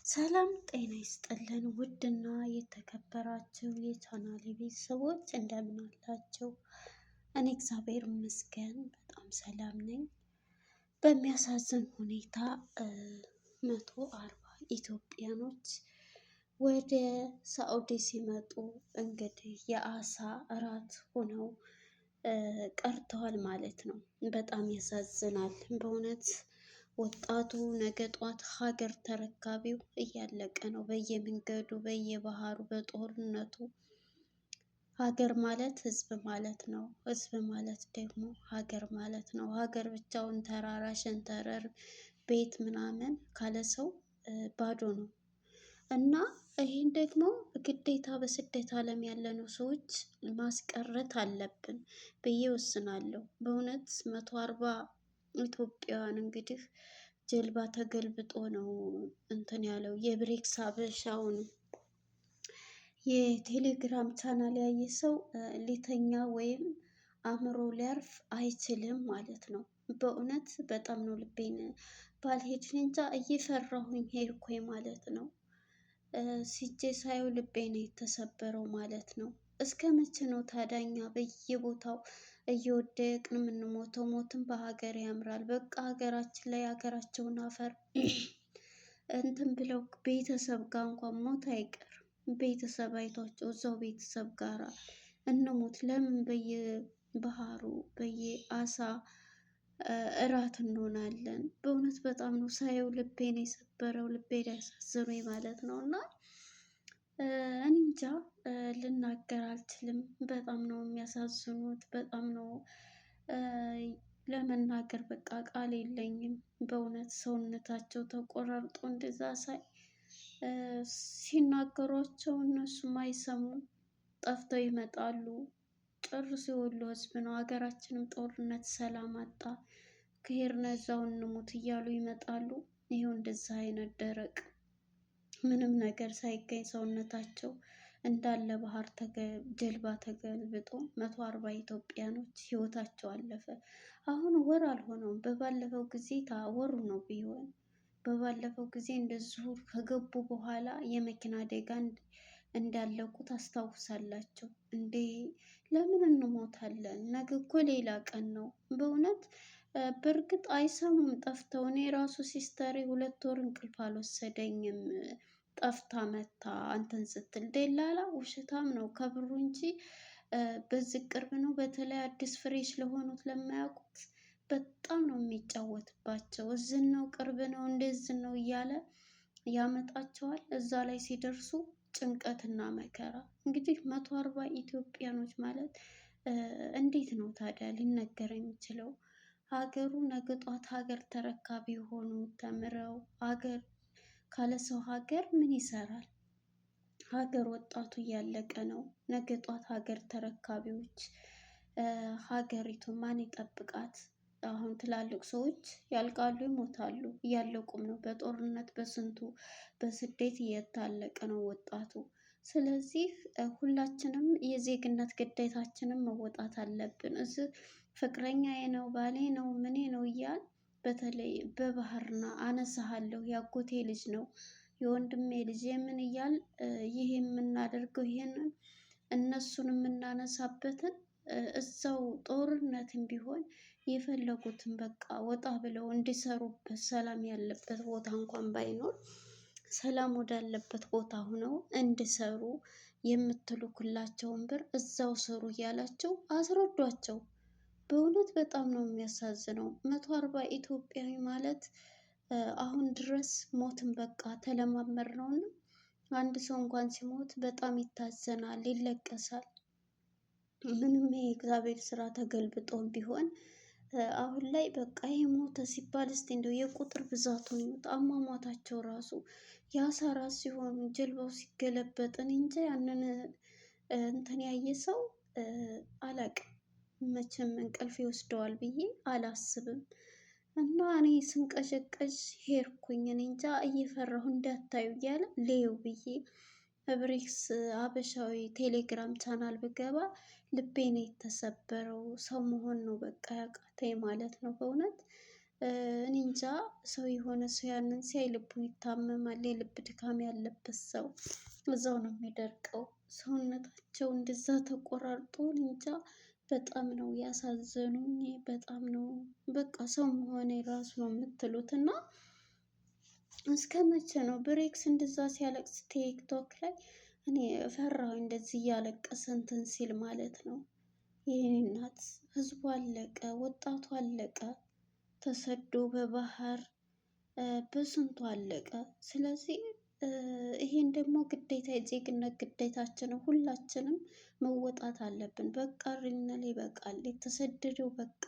ሰላም ጤና ይስጥልን ውድና የተከበራችሁ የቻናሌ ቤተሰቦች እንደምን አላችሁ? እኔ እግዚአብሔር ይመስገን በጣም ሰላም ነኝ። በሚያሳዝን ሁኔታ 140 ኢትዮጵያኖች ወደ ሳኡዲ ሲመጡ እንግዲህ የአሳ እራት ሆነው ቀርተዋል ማለት ነው። በጣም ያሳዝናል በእውነት። ወጣቱ ነገ ጧት ሀገር ተረካቢው እያለቀ ነው። በየመንገዱ በየባህሩ በጦርነቱ ሀገር ማለት ህዝብ ማለት ነው። ህዝብ ማለት ደግሞ ሀገር ማለት ነው። ሀገር ብቻውን ተራራ ሸንተረር ቤት ምናምን ካለ ሰው ባዶ ነው እና ይህን ደግሞ ግዴታ በስደት ዓለም ያለነው ሰዎች ማስቀረት አለብን ብዬ ወስናለሁ። በእውነት 140 ኢትዮጵያውያን እንግዲህ ጀልባ ተገልብጦ ነው እንትን ያለው። የብሬክስ ሀበሻውን የቴሌግራም ቻናል ያየ ሰው ሊተኛ ወይም አእምሮ ሊያርፍ አይችልም ማለት ነው። በእውነት በጣም ነው ልቤን ባልሄድ እንጃ እየፈራሁኝ ሄድኩኝ ማለት ነው። ሲጄ ሳየው ልቤ ነው የተሰበረው ማለት ነው። እስከ መቼ ነው ታዳኛ በየቦታው እየወደቅን የምንሞተው? ሞትን በሀገር ያምራል። በቃ ሀገራችን ላይ ሀገራቸውን አፈር እንትን ብለው ቤተሰብ ጋር እንኳን ሞት አይቀርም። ቤተሰብ አይቷቸው እዛው ቤተሰብ ጋር እንሞት። ለምን በየባህሩ በየአሳ እራት እንሆናለን? በእውነት በጣም ነው ሳየው ልቤን የሰበረው፣ ልቤን ያሳዝኑኝ ማለት ነው። እና እኔ እንጃ ልናገር አልችልም። በጣም ነው የሚያሳዝኑት። በጣም ነው ለመናገር በቃ ቃል የለኝም። በእውነት ሰውነታቸው ተቆራርጦ እንደዛ ሳይ ሲናገሯቸው እነሱም አይሰሙም፣ ጠፍተው ይመጣሉ። ጭርስ የወሎ ህዝብ ነው። ሀገራችንም ጦርነት ሰላም አጣ፣ ከሄድን እዛው እንሙት እያሉ ይመጣሉ። ይሄው እንደዛ አይነት ደረቅ ምንም ነገር ሳይገኝ ሰውነታቸው እንዳለ ባህር ጀልባ ተገልብጦ 140 ኢትዮጵያኖች ህይወታቸው አለፈ። አሁን ወር አልሆነውም። በባለፈው ጊዜ ታወሩ ነው ቢሆን በባለፈው ጊዜ እንደዚሁ ከገቡ በኋላ የመኪና አደጋ እንዳለቁ ታስታውሳላችሁ እንዴ? ለምን እንሞታለን? ነገ እኮ ሌላ ቀን ነው። በእውነት በእርግጥ አይሰሙም ጠፍተው። እኔ ራሱ ሲስተሬ 2 ወር እንቅልፍ አልወሰደኝም። ጠፍታ መታ አንተን ስትል ደላላ ውሸታም ነው ከብሩ እንጂ በዚህ ቅርብ ነው። በተለይ አዲስ ፍሬሽ ለሆኑት ለማያውቁት በጣም ነው የሚጫወትባቸው። እዝን ነው ቅርብ ነው እንደዚህ ነው እያለ ያመጣቸዋል። እዛ ላይ ሲደርሱ ጭንቀትና መከራ። እንግዲህ 140 ኢትዮጵያኖች ማለት እንዴት ነው ታዲያ ሊነገር የሚችለው? ሀገሩ ነገ ጧት ሀገር ተረካቢ የሆኑ ተምረው ሀገር ካለ ሰው ሀገር ምን ይሰራል? ሀገር ወጣቱ እያለቀ ነው። ነገ ጧት ሀገር ተረካቢዎች ሀገሪቱ ማን ይጠብቃት? አሁን ትላልቅ ሰዎች ያልቃሉ፣ ይሞታሉ፣ እያለቁም ነው። በጦርነት በስንቱ በስደት እየታለቀ ነው ወጣቱ። ስለዚህ ሁላችንም የዜግነት ግዴታችንን መወጣት አለብን። እዚህ ፍቅረኛዬ ነው ባሌ ነው ምኔ ነው እያል በተለይ በባህርና አነሳሃለሁ ያጎቴ ልጅ ነው የወንድሜ ልጅ የምን እያል ይህ የምናደርገው ይሄንን እነሱን የምናነሳበትን እዛው ጦርነትም ቢሆን የፈለጉትን በቃ ወጣ ብለው እንዲሰሩበት ሰላም ያለበት ቦታ እንኳን ባይኖር ሰላም ወዳለበት ቦታ ሆነው እንዲሰሩ የምትልኩላቸውን ብር እዛው ስሩ እያላቸው አስረዷቸው። በእውነት በጣም ነው የሚያሳዝነው። 140 ኢትዮጵያዊ ማለት አሁን ድረስ ሞትን በቃ ተለማመር ነውና አንድ ሰው እንኳን ሲሞት በጣም ይታዘናል፣ ይለቀሳል። ምንም የእግዚአብሔር ስራ ተገልብጦም ቢሆን አሁን ላይ በቃ ይሄ ሞተ ሲባል እስቲ እንደው የቁጥር ብዛቱን ይወጣ። አሟሟታቸው ራሱ የአሳራ ሲሆኑ ጀልባው ሲገለበጥን እንጂ ያንን እንትን ያየ ሰው አላቅም። መቼም እንቅልፍ ይወስደዋል ብዬ አላስብም። እና እኔ ስንቀዠቀዥ ሄድኩኝ። እኔ እንጃ እየፈራሁ እንዳታዩ እያለ ሌው ብዬ ብሬክስ ሀበሻዊ ቴሌግራም ቻናል ብገባ ልቤ ነው የተሰበረው። ሰው መሆን ነው በቃ ያቃተኝ ማለት ነው በእውነት። እኔ እንጃ ሰው የሆነ ሰው ያንን ሲያይ ልቡ ይታመማል። የልብ ድካም ያለበት ሰው እዛው ነው የሚደርቀው። ሰውነታቸው እንደዛ ተቆራርጦ እኔ እንጃ በጣም ነው ያሳዘኑኝ። በጣም ነው በቃ ሰው መሆኔ ራሱ ነው የምትሉት። እና እስከ መቼ ነው ብሬክስ እንደዛ ሲያለቅስ ቲክቶክ ላይ እኔ ፈራሁ። እንደዚህ እያለቀሰ እንትን ሲል ማለት ነው። ይህን እናት ህዝቡ አለቀ፣ ወጣቱ አለቀ፣ ተሰዶ በባህር በስንቱ አለቀ። ስለዚህ ይሄን ደግሞ ግዴታ የዜግነት ግዴታችን ነው። ሁላችንም መወጣት አለብን። በቃ ሪነል ይበቃል። የተሰደደው በቃ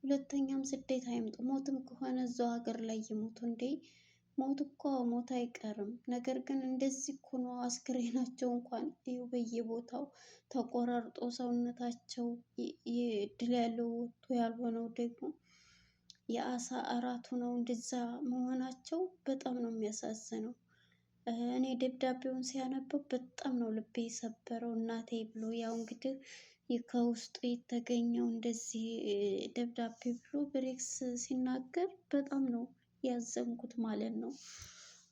ሁለተኛም ስደት አይምጡ። ሞትም ከሆነ እዛው ሀገር ላይ ይሞቱ እንዴ። ሞት እኮ ሞት አይቀርም። ነገር ግን እንደዚህ እኮ ነው አስክሬናቸው እንኳን ይኸው በየቦታው ተቆራርጦ ሰውነታቸው ድል ያለው ወጥቶ ያልሆነው ደግሞ የአሳ እራቱ ነው። እንደዛ መሆናቸው በጣም ነው የሚያሳዝነው። እኔ ደብዳቤውን ሲያነበው በጣም ነው ልቤ የሰበረው። እናቴ ብሎ ያው እንግዲህ ከውስጡ የተገኘው እንደዚህ ደብዳቤ ብሎ ብሬክስ ሲናገር በጣም ነው ያዘንኩት ማለት ነው።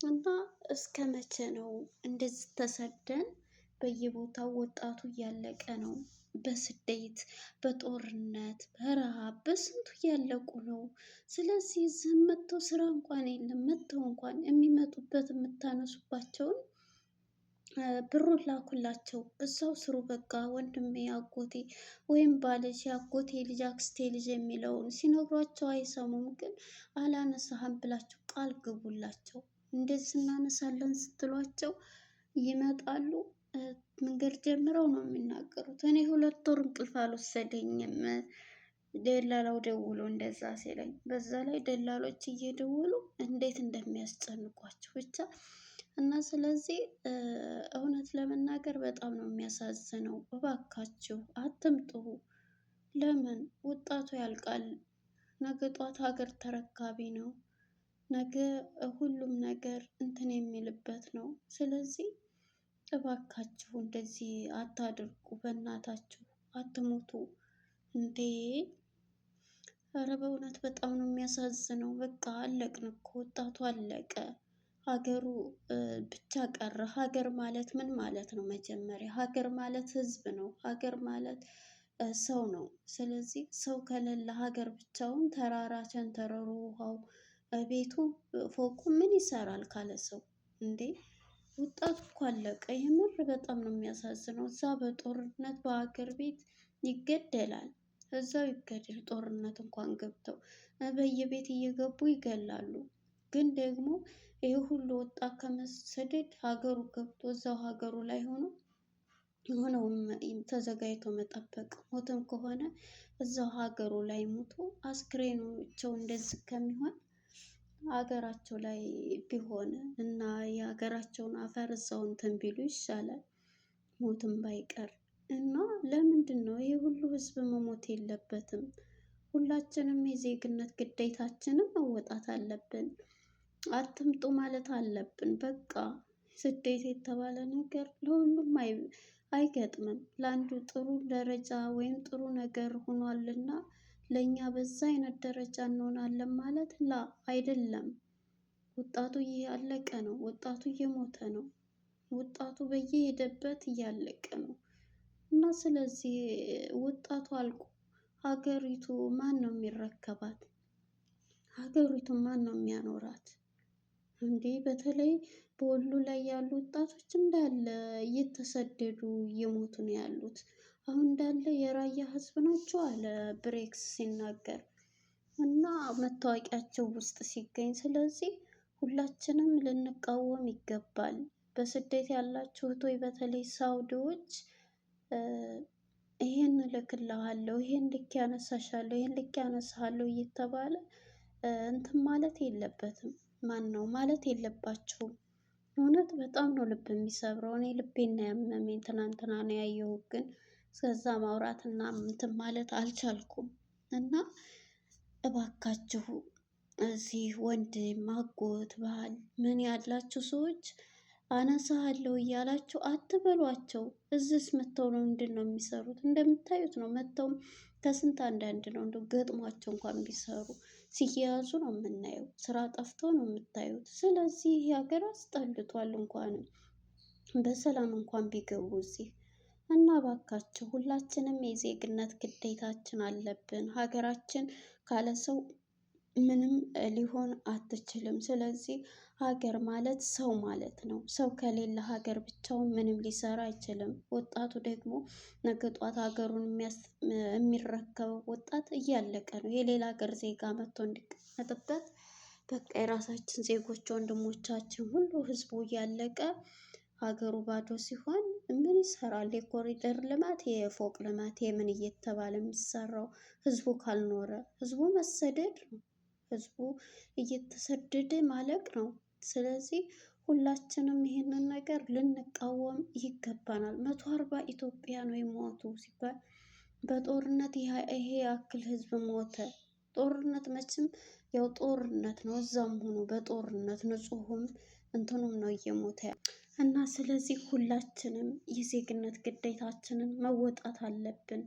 እና እስከ መቼ ነው እንደዚህ ተሰደን በየቦታው ወጣቱ እያለቀ ነው። በስደት በጦርነት በረሃብ በስንቱ እያለቁ ነው። ስለዚህ እዚህም መጥተው ስራ እንኳን የለም። መጥተው እንኳን የሚመጡበት የምታነሱባቸውን ብሩን ላኩላቸው፣ እዛው ስሩ በቃ ወንድሜ አጎቴ ወይም ባልሽ አጎቴ ልጅ አክስቴ ልጅ የሚለውን ሲነግሯቸው አይሰሙም። ግን አላነሳህም ብላችሁ ቃል ግቡላቸው። እንደዚህ እናነሳለን ስትሏቸው ይመጣሉ። መንገድ ጀምረው ነው የሚናገሩት። እኔ 2 ወር እንቅልፍ አልወሰደኝም ደላላው ደውሎ እንደዛ ሲለኝ። በዛ ላይ ደላሎች እየደወሉ እንዴት እንደሚያስጨንቋቸው ብቻ እና ስለዚህ እውነት ለመናገር በጣም ነው የሚያሳዝነው። እባካችሁ አትምጡ። ለምን ወጣቱ ያልቃል። ነገ ጧት ሀገር ተረካቢ ነው። ነገ ሁሉም ነገር እንትን የሚልበት ነው። ስለዚህ እባካችሁ እንደዚህ አታድርጉ። በእናታችሁ አትሞቱ እንዴ! ኧረ በእውነት በጣም ነው የሚያሳዝነው። በቃ አለቅን እኮ ወጣቱ አለቀ። ሀገሩ ብቻ ቀረ። ሀገር ማለት ምን ማለት ነው? መጀመሪያ ሀገር ማለት ህዝብ ነው። ሀገር ማለት ሰው ነው። ስለዚህ ሰው ከሌለ ሀገር ብቻውን ተራራ ሸንተረሩ ውሃው ቤቱ ፎቁ ምን ይሰራል ካለ ሰው እንዴ? ወጣቱ እኮ አለቀ። የምር በጣም ነው የሚያሳዝነው። እዛ በጦርነት በሀገር ቤት ይገደላል። እዛው ይገደል። ጦርነት እንኳን ገብተው በየቤት እየገቡ ይገላሉ። ግን ደግሞ ይህ ሁሉ ወጣት ከመሰደድ ሀገሩ ገብቶ እዛው ሀገሩ ላይ ሆኖ የሆነውም ተዘጋጅቶ መጠበቅ። ሞትም ከሆነ እዛው ሀገሩ ላይ ሞቶ አስክሬኖቸው እንደዚህ ከሚሆን ሀገራቸው ላይ ቢሆን እና የሀገራቸውን አፈር እዛው እንትን ቢሉ ይሻላል፣ ሞትም ባይቀር። እና ለምንድን ነው ይሄ ሁሉ ህዝብ መሞት የለበትም? ሁላችንም የዜግነት ግዴታችንን መወጣት አለብን። አትምጡ ማለት አለብን። በቃ ስደት የተባለ ነገር ለሁሉም አይገጥምም። ለአንዱ ጥሩ ደረጃ ወይም ጥሩ ነገር ሆኗልና ለእኛ በዛ አይነት ደረጃ እንሆናለን ማለት አይደለም። ወጣቱ እያለቀ ነው። ወጣቱ እየሞተ ነው። ወጣቱ በየሄደበት እያለቀ ነው። እና ስለዚህ ወጣቱ አልቆ ሀገሪቱ ማን ነው የሚረከባት? ሀገሪቱ ማን ነው የሚያኖራት? እንዴ በተለይ በወሎ ላይ ያሉ ወጣቶች እንዳለ እየተሰደዱ እየሞቱ ነው ያሉት። አሁን እንዳለ የራያ ህዝብ ናቸው አለ ብሬክስ ሲናገር እና መታወቂያቸው ውስጥ ሲገኝ። ስለዚህ ሁላችንም ልንቃወም ይገባል። በስደት ያላችሁ እህቶች በተለይ ሳውዲዎች ይሄን እልክልሃለሁ፣ ይሄን ልክ ያነሳሻለሁ፣ ይሄን ልክ ያነሳሃለሁ እየተባለ እንትን ማለት የለበትም። ማን ነው ማለት የለባቸውም። እውነት በጣም ነው ልብ የሚሰብረው። እኔ ልቤና ያመመኝ ትናንትና ነው ያየሁት፣ ግን እስከዛ ማውራትና እንትን ማለት አልቻልኩም። እና እባካችሁ እዚህ ወንድም አጎት ባህል ምን ያላችሁ ሰዎች አነሳሃለሁ እያላችሁ አትበሏቸው። እዚህስ መተው ነው ምንድን ነው የሚሰሩት? እንደምታዩት ነው። መተውም ከስንት አንዳንድ ነው እንደው ገጥሟቸው እንኳን ቢሰሩ ሲያያዙ ነው የምናየው። ስራ ጠፍቶ ነው የምታዩት። ስለዚህ ይህ ሀገር አስጠልቷል። እንኳንም በሰላም እንኳን ቢገቡ እዚህ እና እባካችሁ ሁላችንም የዜግነት ግዴታችን አለብን። ሀገራችን ካለ ሰው ምንም ሊሆን አትችልም። ስለዚህ ሀገር ማለት ሰው ማለት ነው። ሰው ከሌለ ሀገር ብቻውን ምንም ሊሰራ አይችልም። ወጣቱ ደግሞ ነገ ጧት ሀገሩን የሚረከበው ወጣት እያለቀ ነው። የሌላ ሀገር ዜጋ መጥቶ እንዲቀመጥበት በቃ የራሳችን ዜጎች ወንድሞቻችን ሁሉ ህዝቡ እያለቀ ሀገሩ ባዶ ሲሆን ምን ይሰራል? የኮሪደር ልማት፣ የፎቅ ልማት የምን እየተባለ የሚሰራው? ህዝቡ ካልኖረ ህዝቡ መሰደድ ነው። ህዝቡ እየተሰደደ ማለቅ ነው። ስለዚህ ሁላችንም ይሄንን ነገር ልንቃወም ይገባናል። 140 ኢትዮጵያ ነው የሞቱ ሲባል በጦርነት ይሄ ያክል ህዝብ ሞተ። ጦርነት መቼም ያው ጦርነት ነው። እዛም ሆኖ በጦርነት ንጹህም እንትኑም ነው እየሞተ እና ስለዚህ ሁላችንም የዜግነት ግዴታችንን መወጣት አለብን።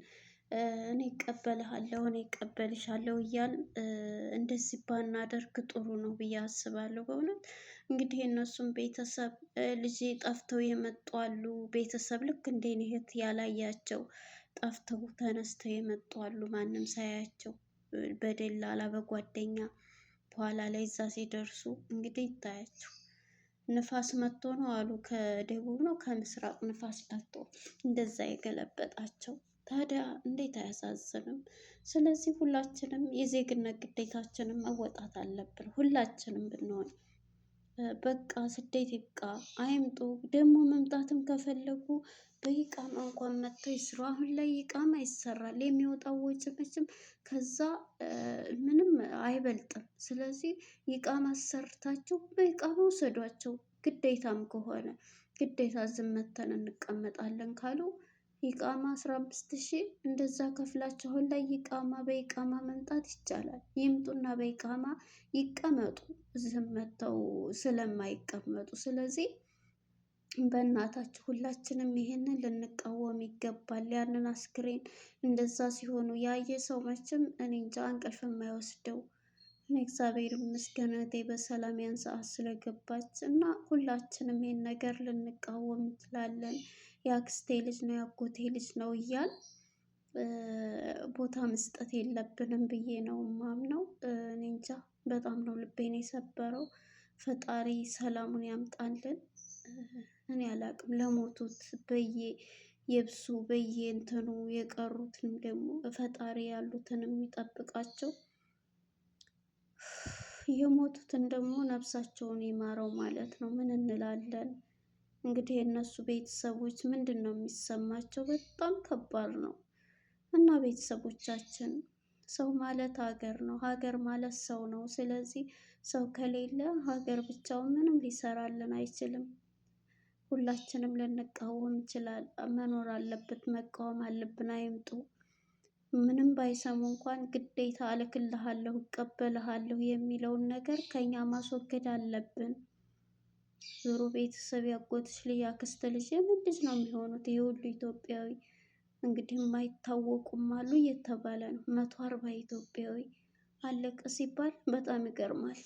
እኔ እቀበልሃለሁ፣ እኔ እቀበልሻለሁ እያል እንደዚህ ባናደርግ ጥሩ ነው ብዬ አስባለሁ። በእውነት እንግዲህ የእነሱም ቤተሰብ ልጅ ጠፍተው የመጡ አሉ። ቤተሰብ ልክ እንደኔ እህት ያላያቸው ጠፍተው ተነስተው የመጡ አሉ። ማንም ሳያቸው በደላላ በጓደኛ በኋላ ላይ እዛ ሲደርሱ እንግዲህ ይታያቸው ንፋስ መጥቶ ነው አሉ። ከደቡብ ነው ከምስራቅ ንፋስ መጥቶ እንደዛ የገለበጣቸው። ታዲያ እንዴት አያሳዝንም? ስለዚህ ሁላችንም የዜግነት ግዴታችንን መወጣት አለብን። ሁላችንም ብንሆን በቃ ስደት ይብቃ፣ አይምጡ። ደግሞ መምጣትም ከፈለጉ በኢቃማ እንኳን መጥተው ይስሩ። አሁን ላይ ኢቃማ ይሰራል። የሚወጣው ወጪ መቼም ከዛ ምንም አይበልጥም። ስለዚህ ኢቃማ አሰርታችሁ በኢቃማ ውሰዷቸው። ግዴታም ከሆነ ግዴታ ዝም መተን እንቀመጣለን ካሉ ኢቃማ 15 ሺህ እንደዛ ከፍላችሁ አሁን ላይ ኢቃማ በኢቃማ መምጣት ይቻላል። ይምጡና በኢቃማ ይቀመጡ፣ ዝም መተው ስለማይቀመጡ። ስለዚህ በእናታችሁ ሁላችንም ይሄንን ልንቃወም ይገባል። ያንን አስክሬን እንደዛ ሲሆኑ ያየ ሰው መቼም እኔ እንጃ እንቅልፍ የማይወስደው። እኔ እግዚአብሔር ይመስገን እህቴ በሰላም ያን ሰዓት ስለገባች እና ሁላችንም ይሄን ነገር ልንቃወም እንችላለን። የአክስቴ ልጅ ነው የአጎቴ ልጅ ነው እያል ቦታ መስጠት የለብንም ብዬ ነው ማምነው። እኔ እንጃ በጣም ነው ልቤን የሰበረው። ፈጣሪ ሰላሙን ያምጣልን። እኔ አላቅም ለሞቱት የብሱ በየእንትኑ የቀሩትን ደግሞ ፈጣሪ ያሉትን የሚጠብቃቸው፣ የሞቱትን ደግሞ ነፍሳቸውን ይማረው ማለት ነው። ምን እንላለን እንግዲህ የእነሱ ቤተሰቦች ምንድን ነው የሚሰማቸው? በጣም ከባድ ነው። እና ቤተሰቦቻችን ሰው ማለት ሀገር ነው፣ ሀገር ማለት ሰው ነው። ስለዚህ ሰው ከሌለ ሀገር ብቻውን ምንም ሊሰራልን አይችልም። ሁላችንም ልንቃወም ይችላል። መኖር አለበት፣ መቃወም አለብን። አይምጡ ምንም ባይሰሙ እንኳን ግዴታ እልክልሃለሁ እቀበልሃለሁ የሚለውን ነገር ከኛ ማስወገድ አለብን። ዞሮ ቤተሰብ ያጎትሽ ልጅ ያክስት ልጅ የምን ልጅ ነው የሚሆኑት? ይህ ሁሉ ኢትዮጵያዊ እንግዲህ የማይታወቁም አሉ እየተባለ ነው። 140 ኢትዮጵያዊ አለቀ ሲባል በጣም ይገርማል።